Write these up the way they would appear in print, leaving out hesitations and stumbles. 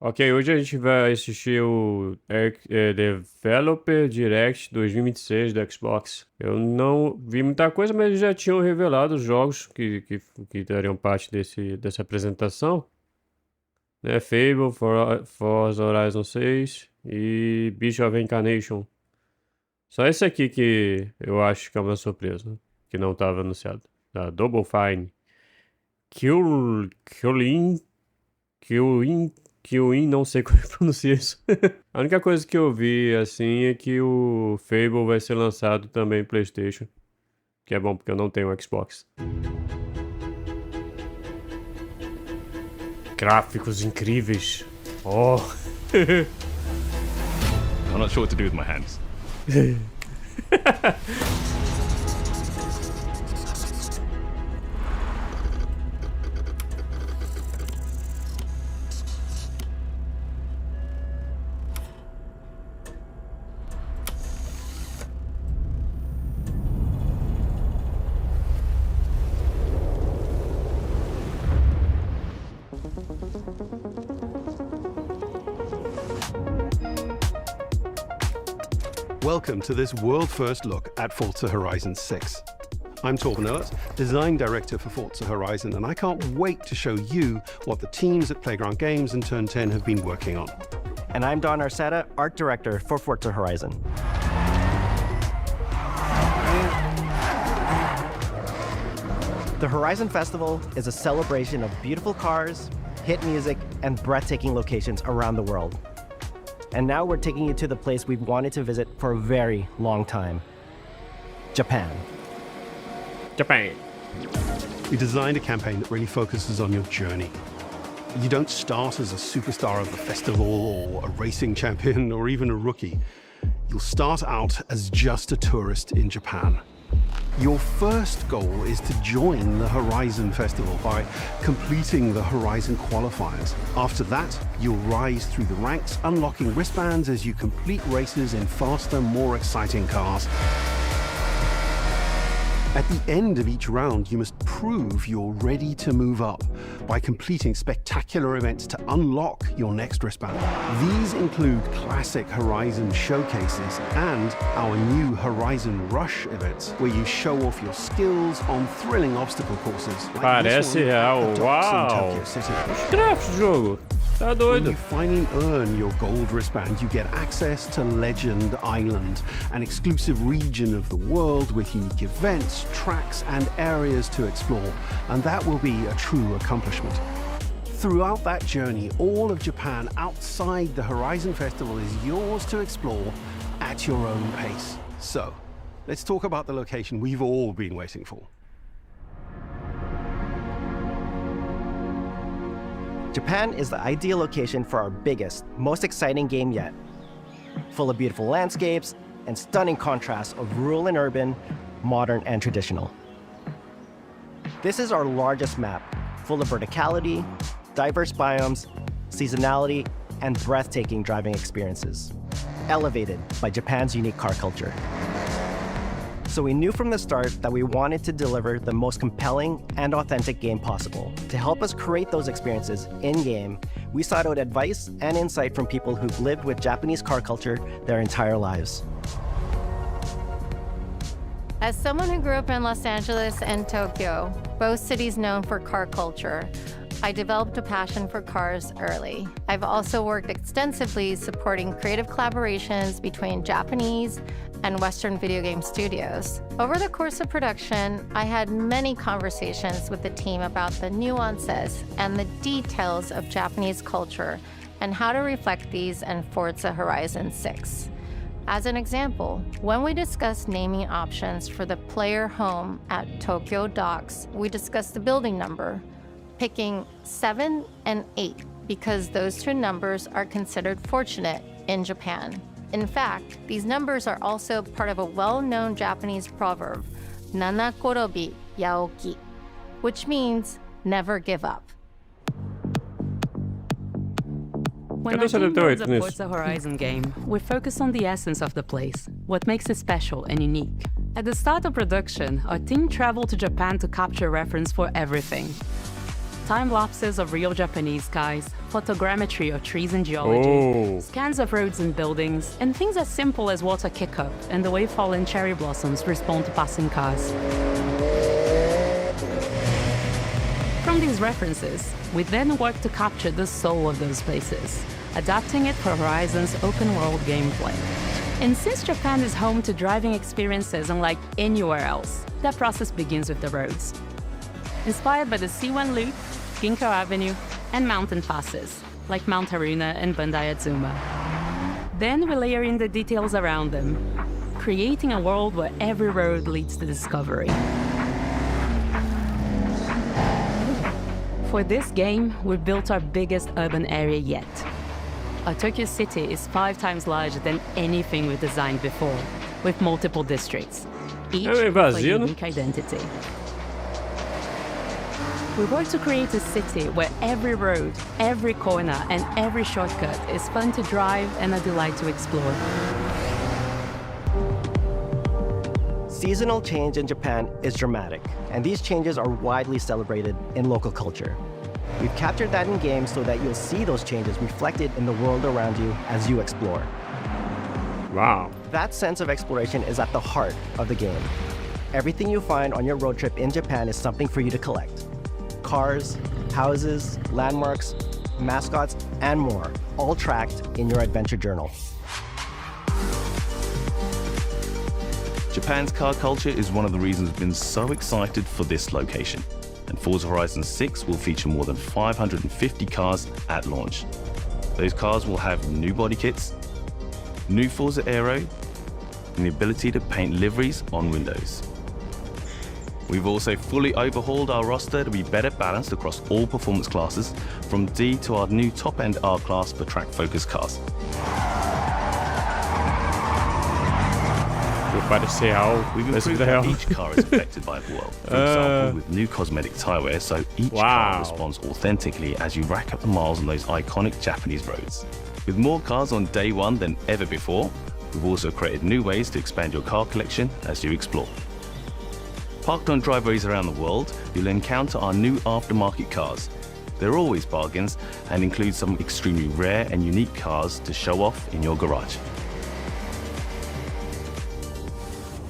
Ok, hoje a gente vai assistir o Developer Direct 2026 do Xbox. Eu não vi muita coisa, mas eles já tinham revelado os jogos que teriam parte dessa apresentação, né? Fable, Forza Horizon 6 e Bicho of Reincarnation. Só esse aqui que eu acho que é uma surpresa, que não estava anunciado. Da Double Fine. Killin, Killin, Killin, não sei como pronunciar isso. A única coisa que eu vi, assim, é que o Fable vai ser lançado também em PlayStation. Que é bom, porque eu não tenho Xbox. Gráficos incríveis. Oh! I'm not sure what to do with my hands. Welcome to this world-first look at Forza Horizon 6. I'm Torben Oert, Design Director for Forza Horizon, and I can't wait to show you what the teams at Playground Games and Turn 10 have been working on. And I'm Don Arceta, Art Director for Forza Horizon. The Horizon Festival is a celebration of beautiful cars, hit music, and breathtaking locations around the world. And now we're taking you to the place we've wanted to visit for a very long time, Japan. Japan. We designed a campaign that really focuses on your journey. You don't start as a superstar of the festival or a racing champion or even a rookie. You'll start out as just a tourist in Japan. Your first goal is to join the Horizon Festival by completing the Horizon qualifiers. After that, you'll rise through the ranks, unlocking wristbands as you complete races in faster, more exciting cars. At the end of each round, you must prove you're ready to move up by completing spectacular events to unlock your next wristband. These include classic Horizon showcases and our new Horizon Rush events, where you show off your skills on thrilling obstacle courses. Like this Parece one real. at the docks in Uau! Tokyo City. Os gráficos do jogo. Tá When doido. you finally earn your gold wristband, you get access to Legend Island, an exclusive region of the world with unique events, tracks, and areas to explore, and that will be a true accomplishment. Throughout that journey, all of Japan outside the Horizon Festival is yours to explore at your own pace. So, let's talk about the location we've all been waiting for. Japan is the ideal location for our biggest, most exciting game yet. Full of beautiful landscapes and stunning contrasts of rural and urban, modern and traditional. This is our largest map, full of verticality, diverse biomes, seasonality, and breathtaking driving experiences, elevated by Japan's unique car culture. So we knew from the start that we wanted to deliver the most compelling and authentic game possible. To help us create those experiences in-game, we sought out advice and insight from people who've lived with Japanese car culture their entire lives. As someone who grew up in Los Angeles and Tokyo, both cities known for car culture, I developed a passion for cars early. I've also worked extensively supporting creative collaborations between Japanese and Western video game studios. Over the course of production, I had many conversations with the team about the nuances and the details of Japanese culture and how to reflect these in Forza Horizon 6. As an example, when we discussed naming options for the player home at Tokyo Docks, we discussed the building number, picking 7 and 8 because those two numbers are considered fortunate in Japan. In fact, these numbers are also part of a well-known Japanese proverb, Nana Korobi Yaoki, which means never give up. When Cadê our o team 78 builds a nisso? Forza Horizon game, we focus on the essence of the place, what makes it special and unique. At the start of production, our team traveled to Japan to capture reference for everything. time lapses of real Japanese skies, photogrammetry of trees and geology, scans of roads and buildings, and things as simple as water kick-up and the way fallen cherry blossoms respond to passing cars. From these references, we then work to capture the soul of those places, adapting it for Horizon's open-world gameplay. And since Japan is home to driving experiences unlike anywhere else, that process begins with the roads. Inspired by the C1 Loop, Ginkgo Avenue, and mountain passes, like Mount Haruna and Bandai Atsuma. Then we layer in the details around them, creating a world where every road leads to discovery. For this game, we've built our biggest urban area yet. Our Tokyo city is 5 times larger than anything we've designed before, with multiple districts, each with a unique identity. We work to create a city where every road, every corner, and every shortcut is fun to drive and a delight to explore. Seasonal change in Japan is dramatic, and these changes are widely celebrated in local culture. We've captured that in games so that you'll see those changes reflected in the world around you as you explore. Wow. That sense of exploration is at the heart of the game. Everything you find on your road trip in Japan is something for you to collect. Cars, houses, landmarks, mascots, and more, all tracked in your adventure journal. Japan's car culture is one of the reasons we've been so excited for this location. And Forza Horizon 6 will feature more than 550 cars at launch. Those cars will have new body kits, new Forza Aero, and the ability to paint liveries on windows. We've also fully overhauled our roster to be better balanced across all performance classes, from D to our new top-end R-Class for track-focused cars. We've improved how each car is affected by the world. For example, with new cosmetic tyre wear, so each car responds authentically as you rack up the miles on those iconic Japanese roads. With more cars on day one than ever before, we've also created new ways to expand your car collection as you explore. Parked on driveways around the world, you'll encounter our new aftermarket cars. They're always bargains and include some extremely rare and unique cars to show off in your garage.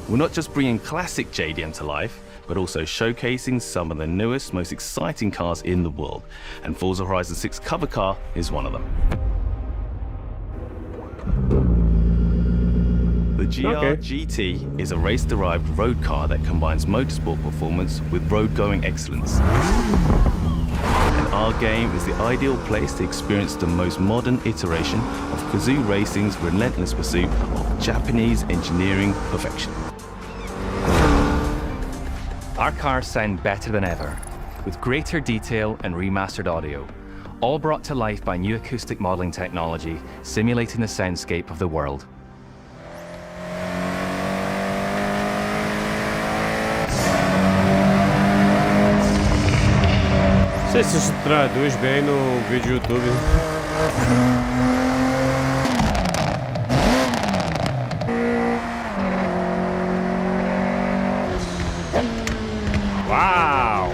We're not just bringing classic JDM to life, but also showcasing some of the newest, most exciting cars in the world. And Forza Horizon 6 cover car is one of them. The GR GT is a race-derived road car that combines motorsport performance with road-going excellence. And our game is the ideal place to experience the most modern iteration of Kazoo Racing's relentless pursuit of Japanese engineering perfection. Our cars sound better than ever, with greater detail and remastered audio, all brought to life by new acoustic modeling technology, simulating the soundscape of the world. Não sei se isso traduz bem no vídeo YouTube. Wow!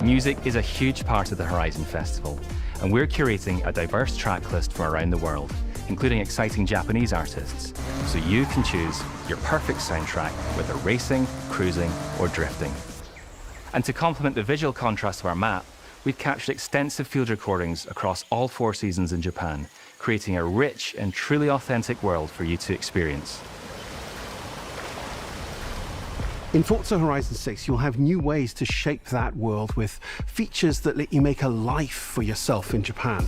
Music is a huge part of the Horizon Festival, and we're curating a diverse track list from around the world, including exciting Japanese artists, so you can choose your perfect soundtrack, whether racing, cruising, or drifting. And to complement the visual contrast of our map, we've captured extensive field recordings across all 4 seasons in Japan, creating a rich and truly authentic world for you to experience. In Forza Horizon 6, you'll have new ways to shape that world with features that let you make a life for yourself in Japan.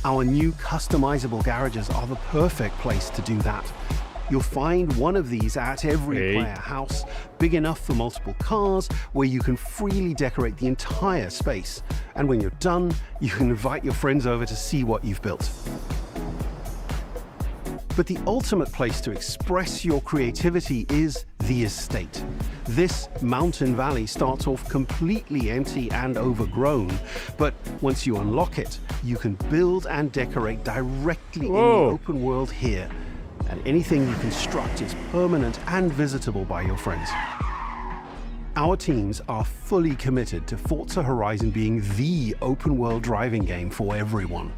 Our new customizable garages are the perfect place to do that. You'll find one of these at every player house, big enough for multiple cars, where you can freely decorate the entire space. And when you're done, you can invite your friends over to see what you've built. But the ultimate place to express your creativity is the estate. This mountain valley starts off completely empty and overgrown, but once you unlock it, you can build and decorate directly in the open world here. And anything you construct is permanent and visitable by your friends. Our teams are fully committed to Forza Horizon being the open-world driving game for everyone.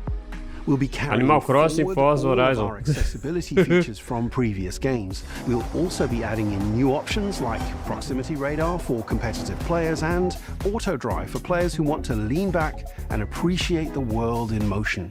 We'll be carrying Animal Crossing, forward Forza all of Horizon. our accessibility features from previous games. We'll also be adding in new options like proximity radar for competitive players and auto drive for players who want to lean back and appreciate the world in motion.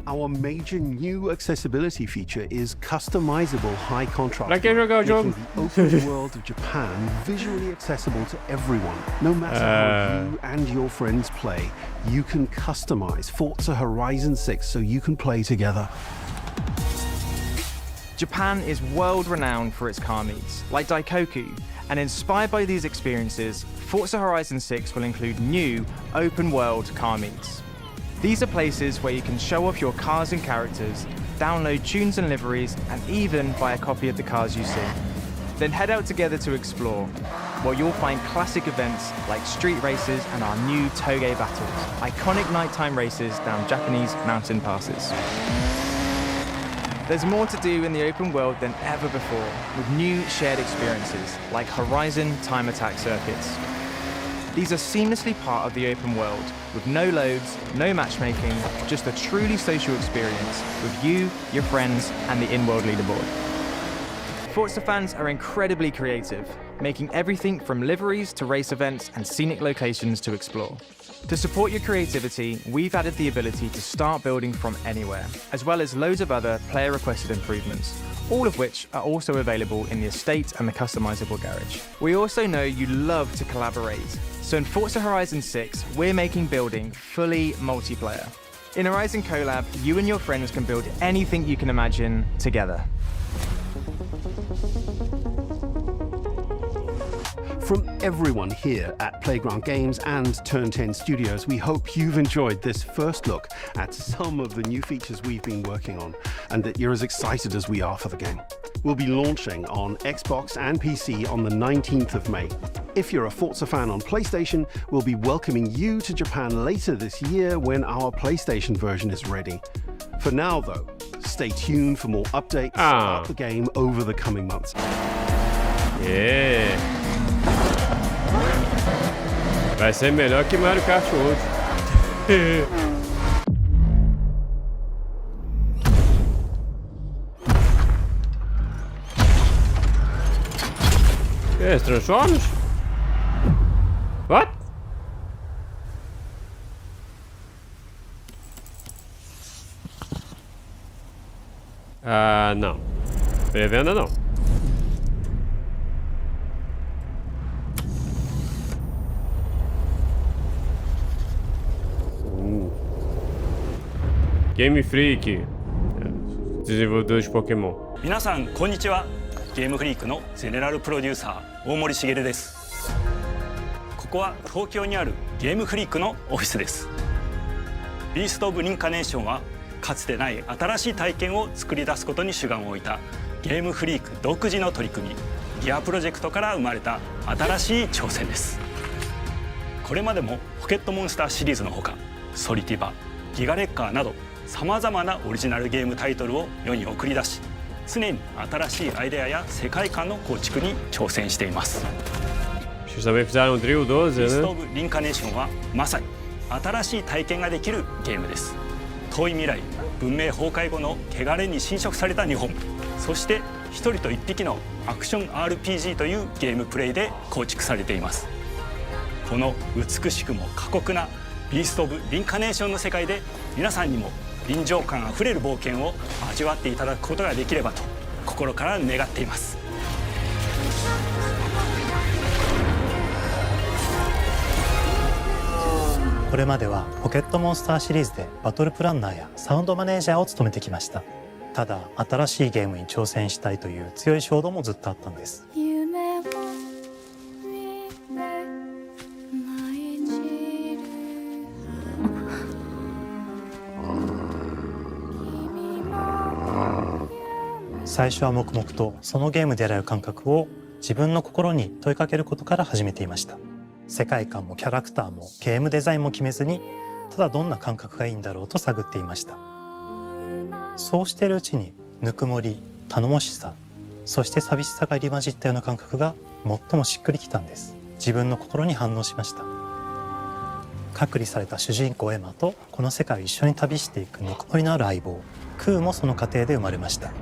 Our major new accessibility feature is customizable high contrast, Pra que jogar o jogo? making the open world of Japan visually accessible to everyone. No matter how you and your friends play, you can customize Forza Horizon 6 so you can play together. Japan is world-renowned for its car meets, like Daikoku, and inspired by these experiences, Forza Horizon 6 will include new, open-world car meets. These are places where you can show off your cars and characters, download tunes and liveries, and even buy a copy of the cars you see. Then head out together to explore, where you'll find classic events like street races and our new Toge battles, iconic nighttime races down Japanese mountain passes. There's more to do in the open world than ever before, with new shared experiences like Horizon Time Attack circuits. These are seamlessly part of the open world, with no loads, no matchmaking, just a truly social experience with you, your friends, and the in-world leaderboard. Forza fans are incredibly creative, making everything from liveries to race events and scenic locations to explore. To support your creativity, we've added the ability to start building from anywhere, as well as loads of other player-requested improvements, all of which are also available in the estate and the customizable garage. We also know you love to collaborate, so in Forza Horizon 6, we're making building fully multiplayer. In Horizon Collab, you and your friends can build anything you can imagine together. From everyone here at Playground Games and Turn 10 Studios, we hope you've enjoyed this first look at some of the new features we've been working on and that you're as excited as we are for the game. We'll be launching on Xbox and PC on the 19th of May. If you're a Forza fan on PlayStation, we'll be welcoming you to Japan later this year when our PlayStation version is ready. For now, though, stay tuned for more updates about the game over the coming months. Yeah. Vai ser melhor que Mario Kart 8. Yes, Transformers? What? Ah, não. Pré-venda não. Game Freak, desenvolvedor de Pokémon. 皆さんこんにちは。ゲームフリークのゼネラルプロデューサー大森茂です。ここは東京にあるゲームフリークのオフィスです。ビースト・オブ・リンカネーションはかつてない新しい体験を作り出すことに主眼を置いたゲームフリーク独自の取り組みギアプロジェクトから生まれた新しい挑戦です。これまでもポケットモンスターシリーズのほかソリティバ、ギガレッカーなどさまざまなオリジナルゲームタイトルを世に送り出し常に新しいアイデアや世界観の構築に挑戦しています。 Vocês também fizeram o Drill 12, ビースト・オ né? ブ・リンカネーションはまさに新しい体験ができるゲームです。遠い未来、文明崩壊後の汚れに侵食された日本、そして一人と一匹のアクション RPG というゲームプレイで構築されています。この美しくも過酷なビースト・オブ・リンカネーションの世界で皆さんにも臨場感あふれる冒険を味わっていただくことができればと心から願っています。これまではポケットモンスターシリーズでバトルプランナーやサウンドマネージャーを務めてきました。ただ新しいゲームに挑戦したいという強い衝動もずっとあったんです。最初は黙々とそのゲームである感覚を自分の心に問いかけることから始めていました。世界観もキャラクターもゲームデザインも決めずにただどんな感覚がいいんだろうと探っていました。そうしているうちにぬくもり、頼もしさ、そして寂しさが入り混じったような感覚が最もしっくりきたんです。自分の心に反応しました。隔離された主人公エマとこの世界を一緒に旅していくぬくもりのある相棒クーもその過程で生まれました。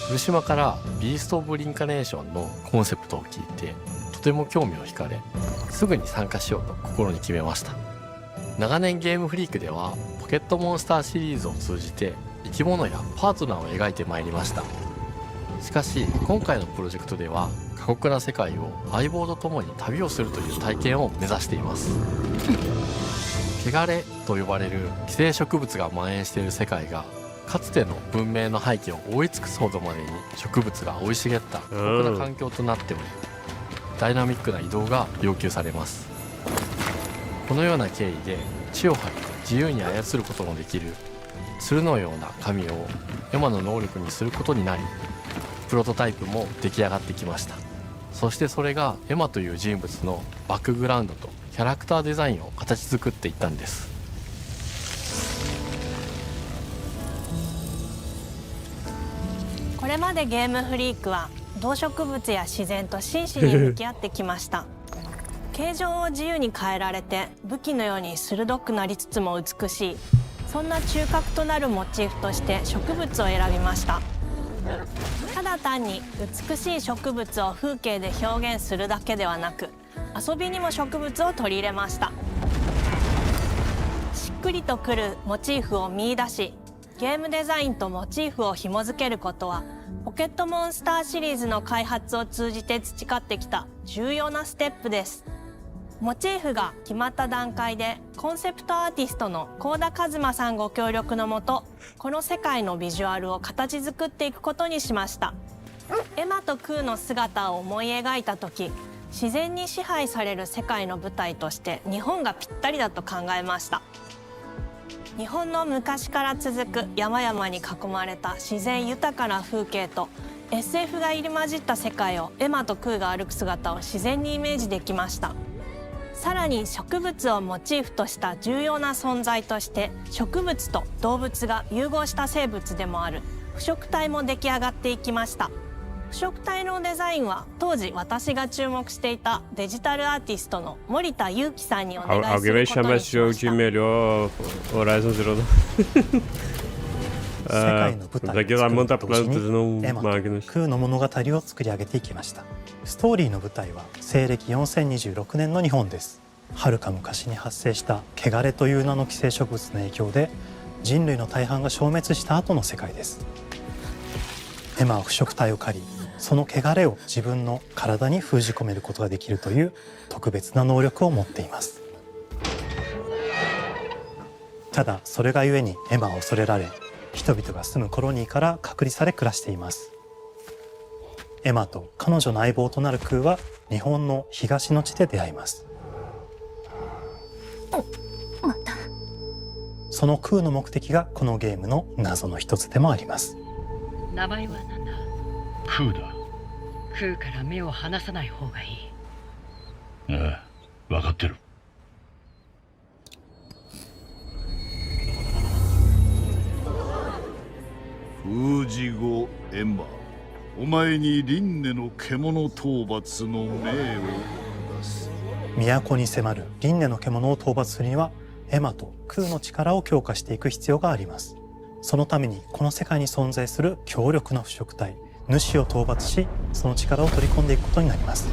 古島からビースト・オブ・リンカネーションのコンセプトを聞いてとても興味を惹かれ、すぐに参加しようと心に決めました。長年ゲームフリークではポケットモンスターシリーズを通じて生き物やパートナーを描いてまいりました。しかし今回のプロジェクトでは過酷な世界を相棒と共に旅をするという体験を目指しています。汚れと呼ばれる寄生植物が蔓延している世界がかつての文明の背景を覆い尽くすほどまでに植物が生い茂った過酷な環境となっており、ダイナミックな移動が要求されます。このような経緯で血を吐いて自由に操ることのできる鶴のような神をエマの能力にすることになり、プロトタイプも出来上がってきました。そしてそれがエマという人物のバックグラウンドとキャラクターデザインを形作っていったんです。これまでゲームフリークは動植物や自然と真摯に向き合ってきました形状を自由に変えられて武器のように鋭くなりつつも美しい、そんな中核となるモチーフとして植物を選びました。ただ単に美しい植物を風景で表現するだけではなく、遊びにも植物を取り入れました。しっくりとくるモチーフを見出し、ゲームデザインとモチーフを紐付けることはポケットモンスターシリーズの開発を通じて培ってきた重要なステップです。モチーフが決まった段階でコンセプトアーティストの幸田一馬さんご協力のもと、この世界のビジュアルを形作っていくことにしました。エマとクーの姿を思い描いた時、自然に支配される世界の舞台として日本がぴったりだと考えました。日本の昔から続く山々に囲まれた自然豊かな風景と SF が入り混じった世界をエマとクーが歩く姿を自然にイメージできました。さらに植物をモチーフとした重要な存在として植物と動物が融合した生物でもある腐植体も出来上がっていきました。腐植体のデザインは当時私が注目していたデジタルアーティストの森田裕樹さんにお願いすることにしました。世界の舞台を作ると同時にエマとクーの物語を作り上げていきました。ストーリーの舞台は西暦4026年の日本です。はるか昔に発生した汚れという名の寄生植物の影響で人類の大半が消滅した後の世界です。エマは腐植体を狩り、その汚れを自分の体に封じ込めることができるという特別な能力を持っています。ただそれがゆえにエマは恐れられ、人々が住むコロニーから隔離され暮らしています。エマと彼女の相棒となるクーは日本の東の地で出会います。またそのクーの目的がこのゲームの謎の一つでもあります。名前は何だ？クーだ。クーから目を離さない方がいい。ああ、分かってる。封じ後エマ、お前に輪廻の獣討伐の命を出す。都に迫る輪廻の獣を討伐するにはエマとクーの力を強化していく必要があります。そのためにこの世界に存在する強力な腐植体主を討伐し、その力を取り込んでいくことになります。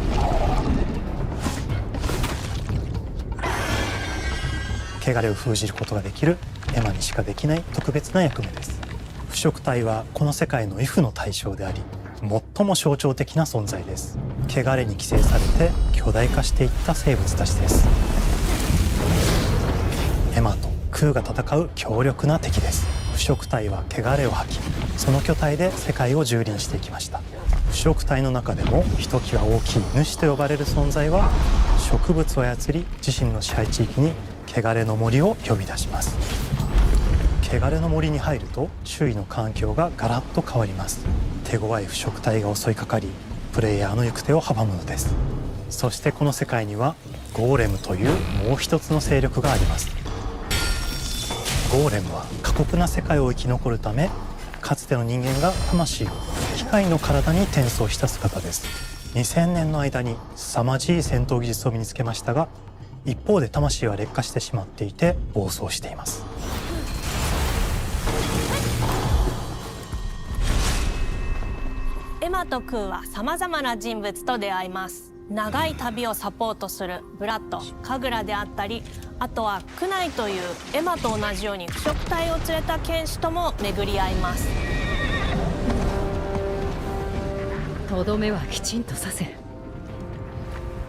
汚れを封じることができるエマにしかできない特別な役目です。腐植体はこの世界の畏怖の対象であり、最も象徴的な存在です。汚れに寄生されて巨大化していった生物たちです。エマとクーが戦う強力な敵です。腐植体は汚れを吐き、その巨体で世界を蹂躙していきました。腐植体の中でもひときわ大きい主と呼ばれる存在は、植物を操り自身の支配地域に汚れの森を呼び出します。汚れの森に入ると周囲の環境がガラッと変わります。手強い腐植体が襲いかかり、プレイヤーの行く手を阻むのです。そしてこの世界にはゴーレムというもう一つの勢力があります。ゴーレムは過酷な世界を生き残るため、かつての人間が魂を機械の体に転送した姿です。2000年の間に凄まじい戦闘技術を身につけましたが、一方で魂は劣化してしまっていて暴走しています。エマとクーはさまざまな人物と出会います。長い旅をサポートするブラッド、カグラであったり、あとはクナイというエマと同じように腐食体を連れた剣士とも巡り合います。とどめはきちんとさせ。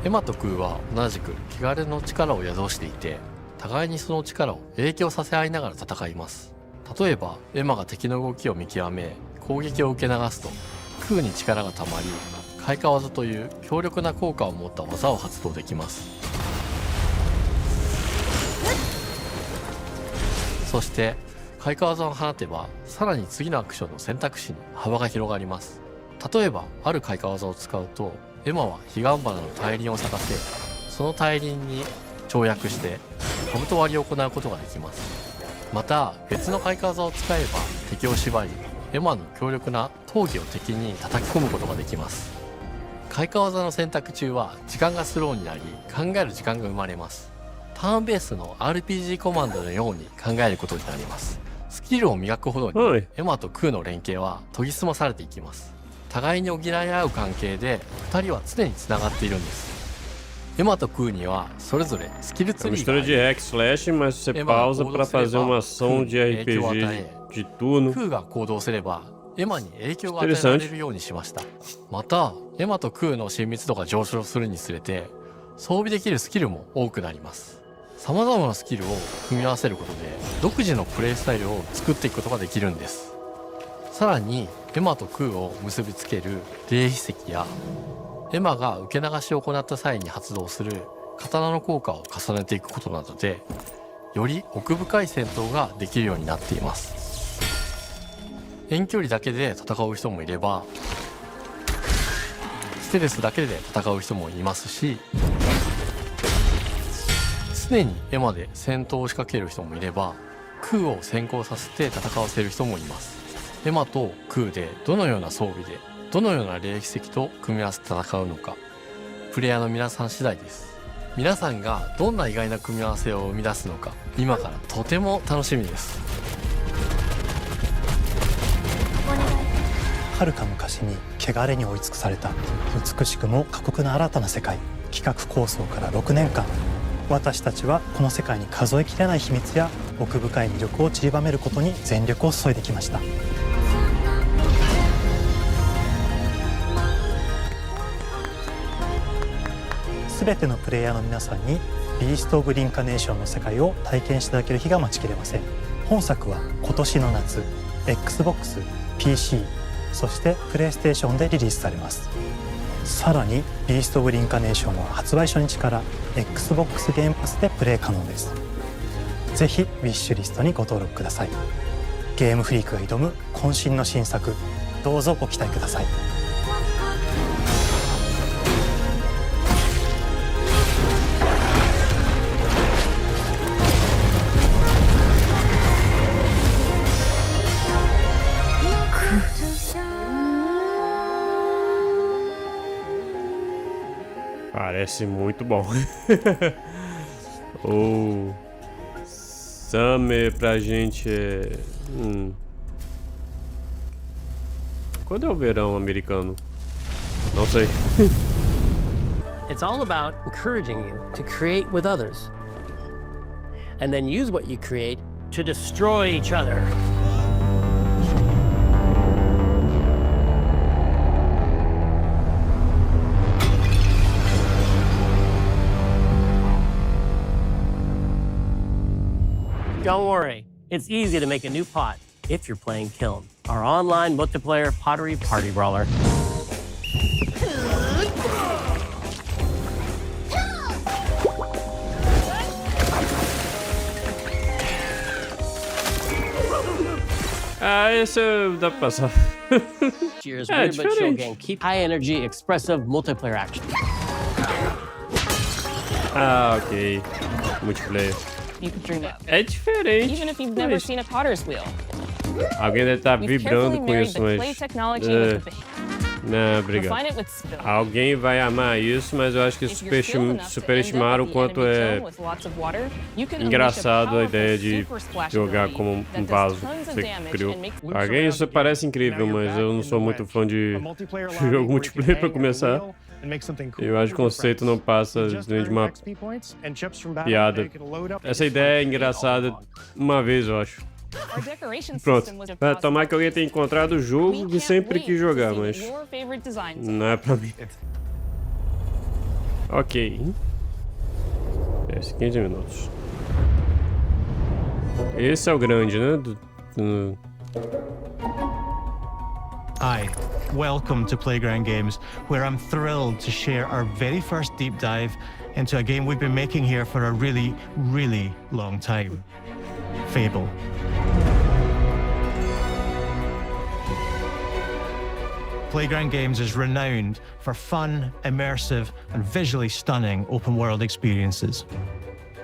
エマとクーは同じく汚れの力を宿していて、互いにその力を影響させ合いながら戦います。例えばエマが敵の動きを見極め攻撃を受け流すと、クーに力がたまり開花技という強力な効果を持った技を発動できます。そして開花技を放てば、さらに次のアクションの選択肢に幅が広がります。例えばある開花技を使うと、エマは彼岸花の大輪を咲かせ、その大輪に跳躍して兜割りを行うことができます。また別の開花技を使えば敵を縛り、エマの強力な闘技を敵に叩き込むことができます。開花技の選択中は時間がスローになり、考える時間が生まれます。ターンベースの RPG コマンドのように考えることになります。スキルを磨くほどにエマとクーの連携は研ぎ澄まされていきます。互いに補い合う関係で2人は常につながっているんです。エマとクーにはそれぞれスキルツリーがあり、 mistura de hack slash, mas você pausa para fazer uma ação de RPG de turno. クーが行動すればエマに影響が与えられるようにしました。またエマとクーの親密度が上昇するにつれて装備できるスキルも多くなります。様々なスキルを組み合わせることで独自のプレイスタイルを作っていくことができるんです。さらにエマとクーを結びつける霊秘石や、エマが受け流しを行った際に発動する刀の効果を重ねていくことなどで、より奥深い戦闘ができるようになっています。遠距離だけで戦う人もいれば、ステルスだけで戦う人もいますし、常にエマで戦闘を仕掛ける人もいれば、クーを先行させて戦わせる人もいます。エマとクーでどのような装備でどのような霊秘石と組み合わせて戦うのか、プレイヤーの皆さん次第です。皆さんがどんな意外な組み合わせを生み出すのか、今からとても楽しみです。遥か昔に汚れに追い尽くされた美しくも過酷な新たな世界。企画構想から6年間、私たちはこの世界に数えきれない秘密や奥深い魅力を散りばめることに全力を注いできました。全てのプレイヤーの皆さんにビースト・オブ・リンカネーションの世界を体験していただける日が待ちきれません。本作は今年の夏 XBOX、PC、そしてプレイステーションでリリースされます。さらにビースト・オブ・リンカネーションは発売初日から XBOX ゲームパスでプレイ可能です。ぜひウィッシュリストにご登録ください。ゲームフリークが挑む渾身の新作、どうぞご期待ください。Parece muito bom. O Summer pra gente é... Quando é o verão americano? Não sei. It's all about encouraging you to create with others, and then use what you create to destroy each other. Don't worry, it's easy to make a new pot if you're playing Kiln, our online multiplayer pottery party brawler. Ah, esse dá pra passar. Cheers, weird but chill game. Keep high energy, expressive multiplayer action. Ah, ok. Multiplayer. You could dream it. É diferente. Even if you've never seen a potter's wheel. Alguém deve estar We've vibrando carefully com married isso, the clay mas... technology with the Não, obrigado. Alguém vai amar isso, mas eu acho que superestimaram o quanto é engraçado a ideia de jogar como um vaso que você criou. Alguém, isso parece incrível, mas eu não sou muito fã de jogo multiplayer pra começar. Eu acho que o conceito não passa de uma piada. Essa ideia é engraçada uma vez, eu acho. Pronto. Tomara que alguém tenha encontrado o jogo que sempre quis jogar, mas não é pra mim. Ok. 15 minutos. Esse é o grande, né? Hi, welcome to Playground Games, where I'm thrilled to share our very first deep dive into a game we've been making here for a really, really long time. Fable. Playground Games is renowned for fun, immersive, and visually stunning open-world experiences.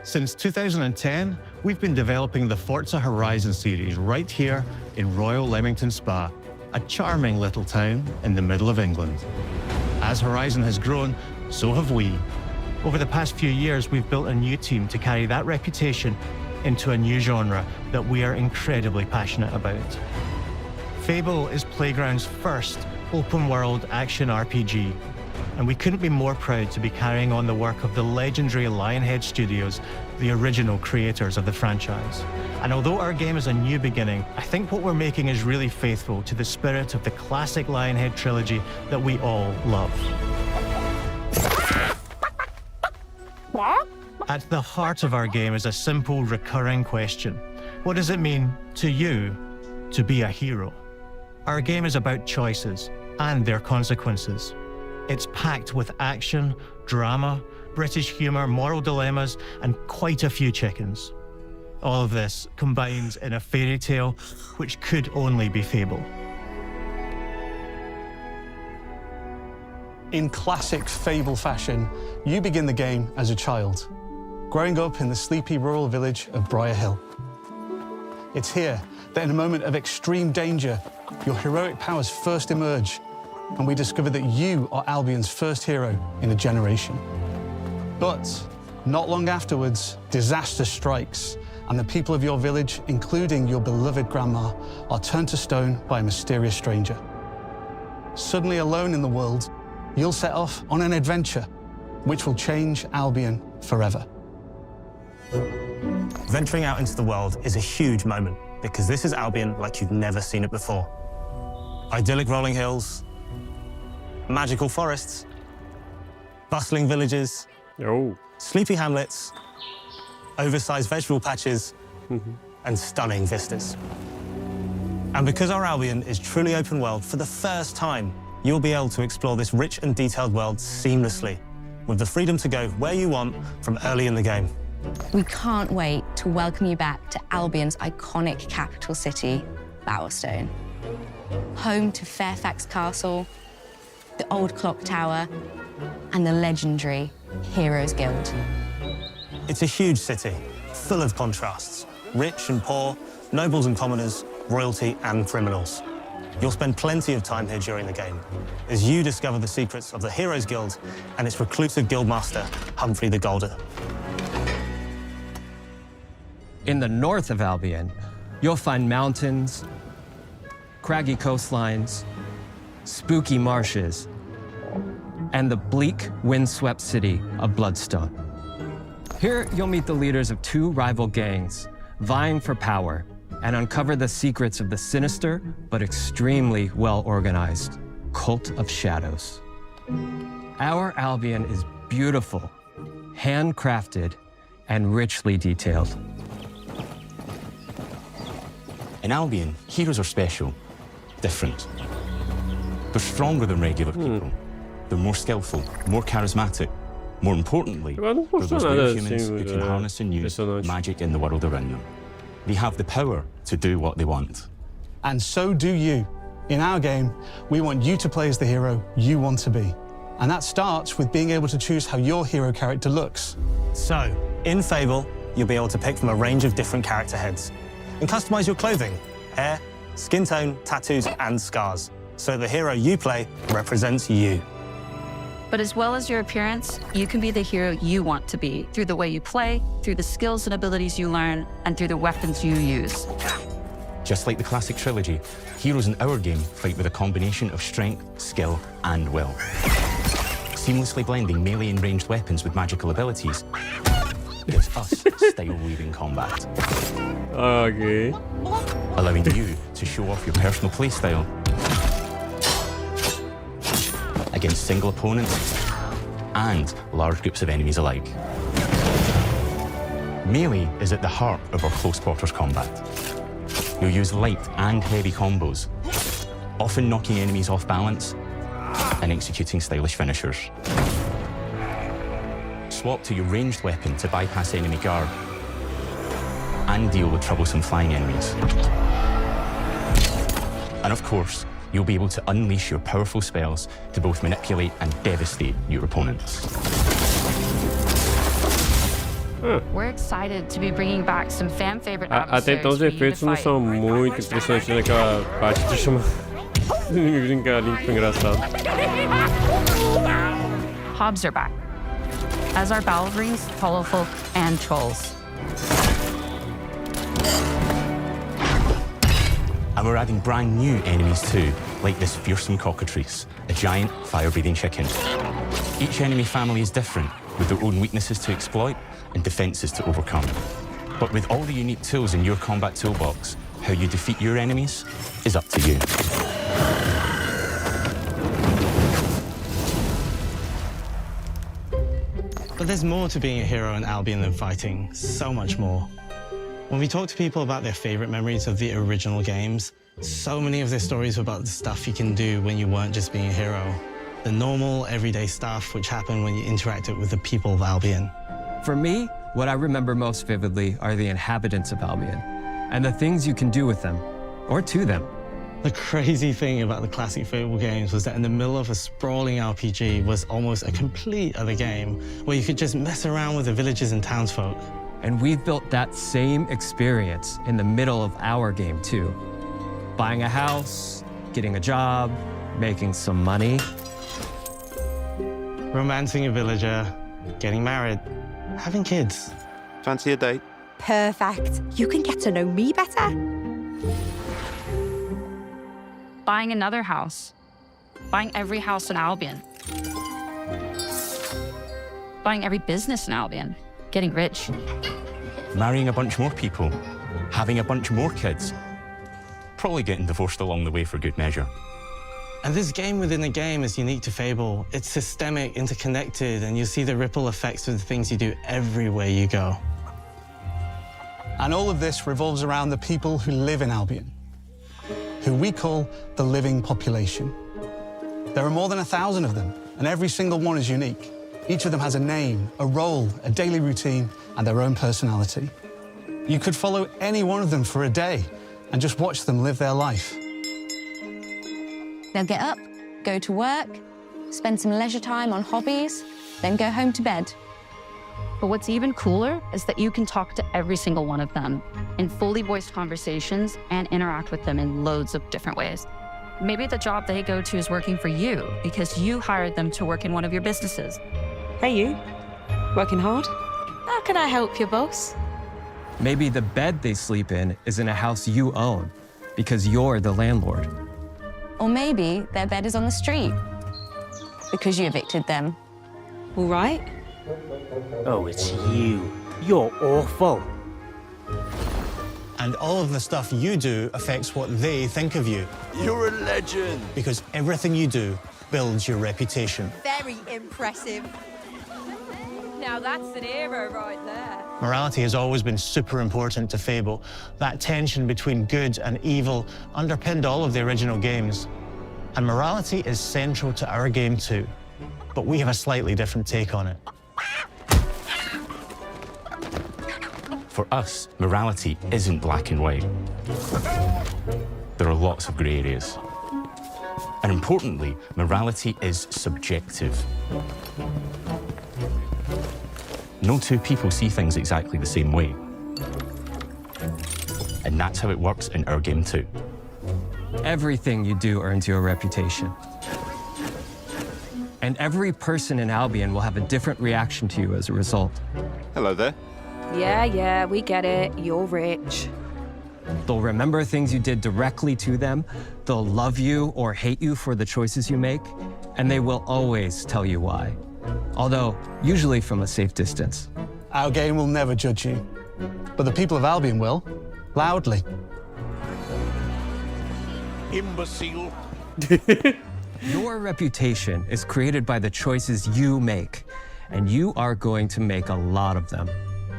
Since 2010, we've been developing the Forza Horizon series right here in Royal Leamington Spa, a charming little town in the middle of England. As Horizon has grown, so have we. Over the past few years, we've built a new team to carry that reputation into a new genre that we are incredibly passionate about. Fable is Playground's first open-world action RPG, and we couldn't be more proud to be carrying on the work of the legendary Lionhead Studios, the original creators of the franchise. And although our game is a new beginning, I think what we're making is really faithful to the spirit of the classic Lionhead trilogy that we all love. At the heart of our game is a simple, recurring question. What does it mean to you to be a hero? Our game is about choices and their consequences. It's packed with action, drama, British humour, moral dilemmas, and quite a few chickens. All of this combines in a fairy tale which could only be Fable. In classic Fable fashion, you begin the game as a child, growing up in the sleepy rural village of Briar Hill. It's here that in a moment of extreme danger, your heroic powers first emerge, and we discover that you are Albion's first hero in a generation. But not long afterwards, disaster strikes, and the people of your village, including your beloved grandma, are turned to stone by a mysterious stranger. Suddenly alone in the world, you'll set off on an adventure which will change Albion forever. Venturing out into the world is a huge moment because this is Albion like you've never seen it before. Idyllic rolling hills, magical forests, bustling villages, sleepy hamlets, oversized vegetable patches, and stunning vistas. And because our Albion is truly open world, for the first time, you'll be able to explore this rich and detailed world seamlessly, with the freedom to go where you want from early in the game. We can't wait to welcome you back to Albion's iconic capital city, Bowerstone. Home to Fairfax Castle, the old clock tower, and the legendary Heroes Guild. It's a huge city, full of contrasts. Rich and poor, nobles and commoners, royalty and criminals. You'll spend plenty of time here during the game as you discover the secrets of the Heroes Guild and its reclusive guildmaster, Humphrey the Golden. In the north of Albion, you'll find mountains, craggy coastlines, spooky marshes, and the bleak, windswept city of Bloodstone. Here, you'll meet the leaders of two rival gangs, vying for power, and uncover the secrets of the sinister but extremely well-organized Cult of Shadows. Our Albion is beautiful, handcrafted, and richly detailed. In Albion, heroes are special, different. They're stronger than regular people. They're more skillful, more charismatic. More importantly, they're those rare humans who can harness and use magic in the world around them. They have the power to do what they want. And so do you. In our game, we want you to play as the hero you want to be. And that starts with being able to choose how your hero character looks. So, in Fable, you'll be able to pick from a range of different character heads and customize your clothing, hair, skin tone, tattoos, and scars. so the hero you play represents you. But as well as your appearance, you can be the hero you want to be through the way you play, through the skills and abilities you learn, and through the weapons you use. Just like the classic trilogy, heroes in our game fight with a combination of strength, skill, and will. Seamlessly blending melee and ranged weapons with magical abilities gives us style-weaving combat. Okay. Allowing you to show off your personal playstyle against single opponents and large groups of enemies alike. Melee is at the heart of our close quarters combat. You'll use light and heavy combos, often knocking enemies off balance and executing stylish finishers. Swap to your ranged weapon to bypass enemy guard and deal with troublesome flying enemies. And of course, you'll be able to unleash your powerful spells to both manipulate and devastate your opponents. We're excited to be bringing back some fan favorite Até então os efeitos não são muito impressionantes naquela parte de chamar os inimigos de limpo engraçado. Hobs are back, as are Balverines, Hollowfolk, and Trolls. And we're adding brand new enemies too, like this fearsome cockatrice, a giant fire-breathing chicken. Each enemy family is different, with their own weaknesses to exploit and defenses to overcome. But with all the unique tools in your combat toolbox, how you defeat your enemies is up to you. But there's more to being a hero in Albion than fighting, so much more. When we talk to people about their favorite memories of the original games, so many of their stories were about the stuff you can do when you weren't just being a hero. The normal, everyday stuff which happened when you interacted with the people of Albion. For me, what I remember most vividly are the inhabitants of Albion and the things you can do with them, or to them. The crazy thing about the classic Fable games was that in the middle of a sprawling RPG was almost a complete other game where you could just mess around with the villages and townsfolk. And we've built that same experience in the middle of our game too. Buying a house, getting a job, making some money. Romancing a villager, getting married, having kids. Fancy a date? Perfect. You can get to know me better. Buying another house. Buying every house in Albion. Buying every business in Albion. Getting rich. Marrying a bunch more people, having a bunch more kids, probably getting divorced along the way for good measure. And this game within a game is unique to Fable. It's systemic, interconnected, and you see the ripple effects of the things you do everywhere you go. And all of this revolves around the people who live in Albion, who we call the living population. There are more than 1,000 of them, and every single one is unique. Each of them has a name, a role, a daily routine, and their own personality. You could follow any one of them for a day and just watch them live their life. They'll get up, go to work, spend some leisure time on hobbies, then go home to bed. But what's even cooler is that you can talk to every single one of them in fully voiced conversations and interact with them in loads of different ways. Maybe the job they go to is working for you because you hired them to work in one of your businesses. Hey, you. Working hard? How can I help you, boss? Maybe the bed they sleep in is in a house you own because you're the landlord. Or maybe their bed is on the street because you evicted them. All right. Oh, it's you. You're awful. And all of the stuff you do affects what they think of you. You're a legend. Because everything you do builds your reputation. Very impressive. Now that's an hero right there. Morality has always been super important to Fable. That tension between good and evil underpinned all of the original games. And morality is central to our game too. But we have a slightly different take on it. For us, morality isn't black and white. There are lots of grey areas. And importantly, morality is subjective. No two people see things exactly the same way. And that's how it works in our game too. Everything you do earns you a reputation. And every person in Albion will have a different reaction to you as a result. Hello there. Yeah, we get it. You're rich. They'll remember things you did directly to them, they'll love you or hate you for the choices you make, and they will always tell you why. Although, usually from a safe distance. Our game will never judge you, but the people of Albion will, loudly. Imbecile. Your reputation is created by the choices you make, and you are going to make a lot of them.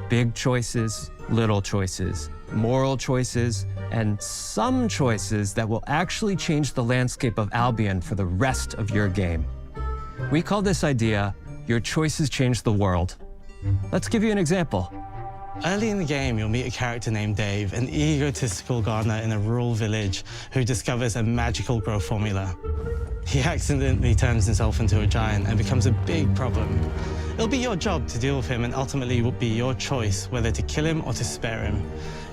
Big choices, little choices, moral choices, and some choices that will actually change the landscape of Albion for the rest of your game. We call this idea, your choices change the world. Let's give you an example. Early in the game, you'll meet a character named Dave, an egotistical gardener in a rural village who discovers a magical growth formula. He accidentally turns himself into a giant and becomes a big problem. It'll be your job to deal with him, and ultimately it will be your choice whether to kill him or to spare him.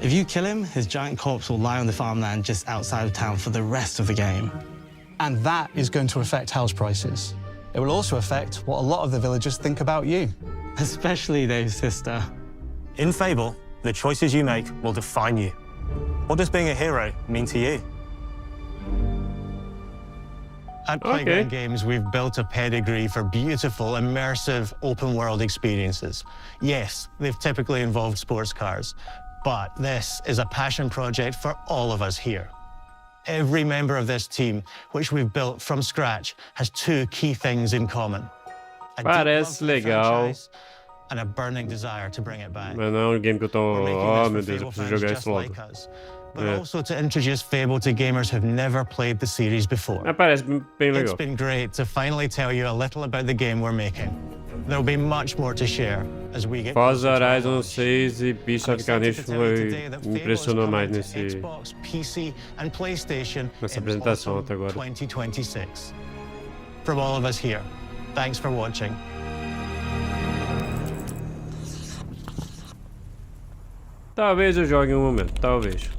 If you kill him, his giant corpse will lie on the farmland just outside of town for the rest of the game. And that is going to affect house prices. It will also affect what a lot of the villagers think about you. Especially Dave's sister. In Fable, the choices you make will define you. What does being a hero mean to you? At Playground Games, we've built a pedigree for beautiful, immersive, open-world experiences. Yes, they've typically involved sports cars, but this is a passion project for all of us here. Every member of this team, which we've built from scratch, has two key things in common. Parece legal. And a burning desire to bring it back. Mas não é um game que eu tô... Oh, meu Deus, eu preciso jogar isso logo. But also to introduce Fable to gamers who've never played the series before. Parece bem legal. It's been great to finally tell you a little about the game we're making. There'll be much more to share as we get Forza Horizon 6 e Reincarnation impressionou mais Xbox, PC, and PlayStation nessa apresentação até agora. 2026. From all of us here, thanks for watching. Talvez eu jogue em um momento, talvez.